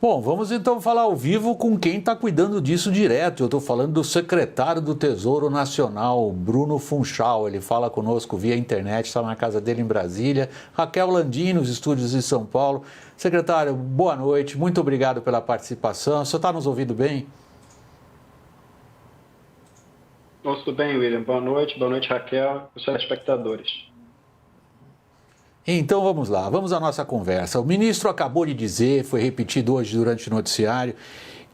Bom, vamos então falar ao vivo com quem está cuidando disso direto. Eu estou falando do secretário do Tesouro Nacional, Bruno Funchal. Ele fala conosco via internet, está na casa dele em Brasília. Raquel Landim, nos estúdios de São Paulo. Secretário, boa noite, muito obrigado pela participação. O senhor está nos ouvindo bem? Tudo bem, William. Boa noite, Raquel, os telespectadores. Então vamos lá, vamos à nossa conversa. O ministro acabou de dizer, foi repetido hoje durante o noticiário,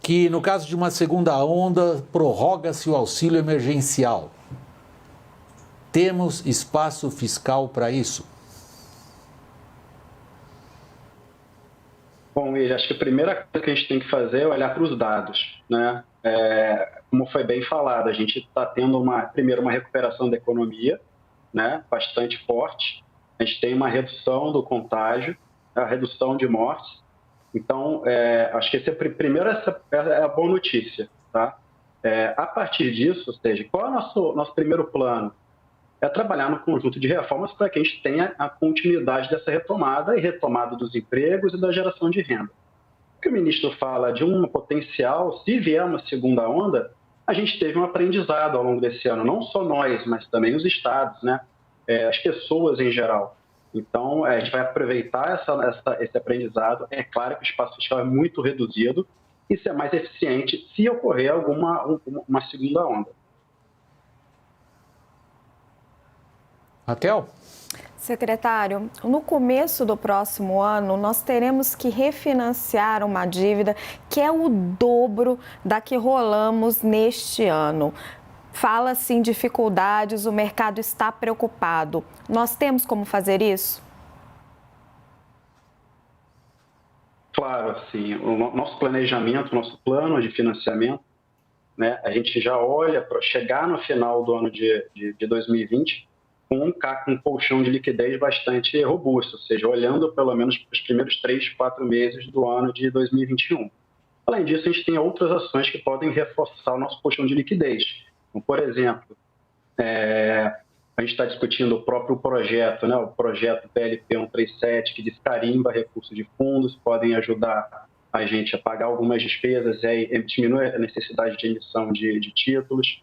que no caso de uma segunda onda, prorroga-se o auxílio emergencial. Temos espaço fiscal para isso? Bom, William, acho que a primeira coisa que a gente tem que fazer é olhar para os dados, né? Como foi bem falado, a gente está tendo primeiro uma recuperação da economia, né? Bastante forte. A gente tem uma redução do contágio, a redução de mortes. Então, acho que primeiro essa é a boa notícia, tá? A partir disso, ou seja, qual é o nosso primeiro plano? É trabalhar no conjunto de reformas para que a gente tenha a continuidade dessa retomada e retomada dos empregos e da geração de renda. O que o ministro fala de um potencial, se vier uma segunda onda, a gente teve um aprendizado ao longo desse ano, não só nós, mas também os estados, né? As pessoas em geral. Então, a gente vai aproveitar esse aprendizado. É claro que o espaço fiscal é muito reduzido, isso é mais eficiente se ocorrer uma segunda onda. Raquel? Secretário, no começo do próximo ano, nós teremos que refinanciar uma dívida que é o dobro da que rolamos neste ano. Fala-se em dificuldades, o mercado está preocupado. Nós temos como fazer isso? Claro, sim. O nosso planejamento, nosso plano de financiamento, né, a gente já olha para chegar no final do ano de 2020 com um colchão de liquidez bastante robusto, ou seja, olhando pelo menos para os primeiros 3, 4 meses do ano de 2021. Além disso, a gente tem outras ações que podem reforçar o nosso colchão de liquidez. Então, por exemplo, a gente está discutindo o próprio projeto, né, o projeto PLP 137, que descarimba recursos de fundos, podem ajudar a gente a pagar algumas despesas e diminuir a necessidade de emissão de títulos,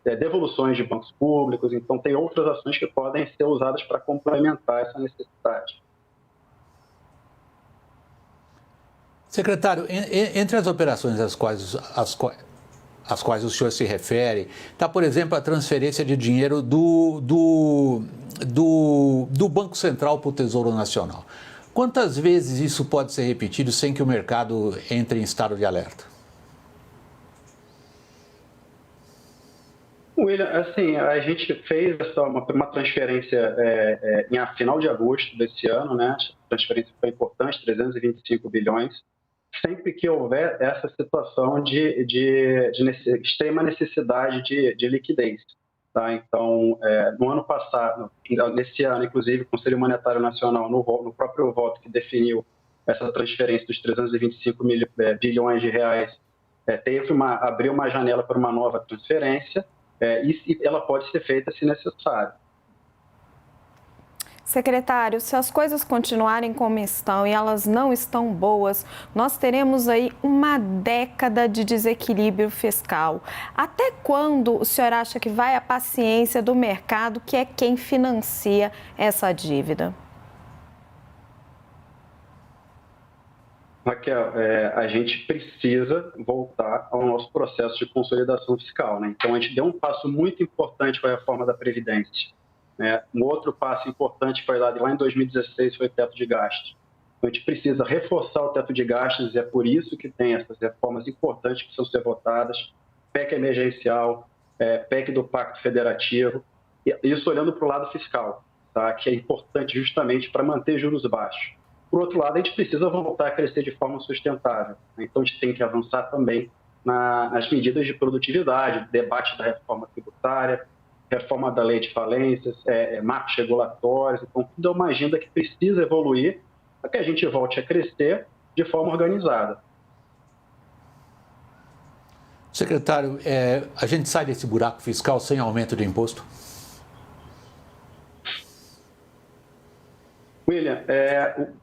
devoluções de bancos públicos. Então, tem outras ações que podem ser usadas para complementar essa necessidade. Secretário, entre as operações às quais o senhor se refere, está, por exemplo, a transferência de dinheiro do Banco Central para o Tesouro Nacional. Quantas vezes isso pode ser repetido sem que o mercado entre em estado de alerta? William, assim, a gente fez uma transferência em final de agosto desse ano, né? A transferência foi importante, 325 bilhões. Sempre que houver essa situação de extrema necessidade de liquidez. Tá? Então, no ano passado, nesse ano, inclusive, o Conselho Monetário Nacional, no próprio voto que definiu essa transferência dos 325 bilhões de reais, abriu uma janela para uma nova transferência, e ela pode ser feita se necessário. Secretário, se as coisas continuarem como estão e elas não estão boas, nós teremos aí uma década de desequilíbrio fiscal. Até quando o senhor acha que vai a paciência do mercado, que é quem financia essa dívida? Raquel, a gente precisa voltar ao nosso processo de consolidação fiscal, né? Então, a gente deu um passo muito importante com a reforma da Previdência. Um outro passo importante foi lá em 2016, foi o teto de gastos. Então, a gente precisa reforçar o teto de gastos, e é por isso que tem essas reformas importantes que precisam ser votadas, PEC emergencial, PEC do Pacto Federativo, isso olhando para o lado fiscal, tá? Que é importante justamente para manter juros baixos. Por outro lado, a gente precisa voltar a crescer de forma sustentável. Então, a gente tem que avançar também nas medidas de produtividade, debate da reforma tributária, reforma da lei de falências, marcos regulatórios. Então, tudo é uma agenda que precisa evoluir para que a gente volte a crescer de forma organizada. Secretário, a gente sai desse buraco fiscal sem aumento de imposto? William,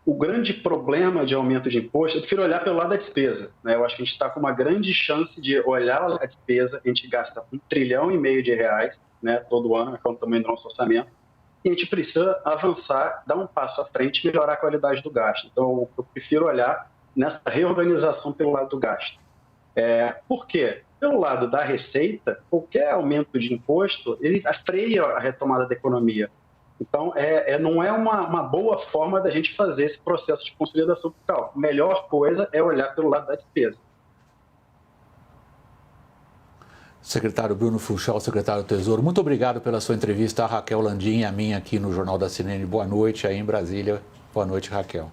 o grande problema de aumento de imposto, eu prefiro olhar pelo lado da despesa, né? Eu acho que a gente está com uma grande chance de olhar a despesa, a gente gasta R$1,5 trilhão de reais, né, todo ano, é o tamanho do nosso orçamento, e a gente precisa avançar, dar um passo à frente e melhorar a qualidade do gasto. Então, eu prefiro olhar nessa reorganização pelo lado do gasto. Por quê? Pelo lado da receita, qualquer aumento de imposto, ele freia a retomada da economia. Então, não é uma boa forma da gente fazer esse processo de consolidação fiscal. A melhor coisa é olhar pelo lado da despesa. Secretário Bruno Funchal, secretário do Tesouro, muito obrigado pela sua entrevista. A Raquel Landim e a minha aqui no Jornal da CNN. Boa noite aí em Brasília. Boa noite, Raquel.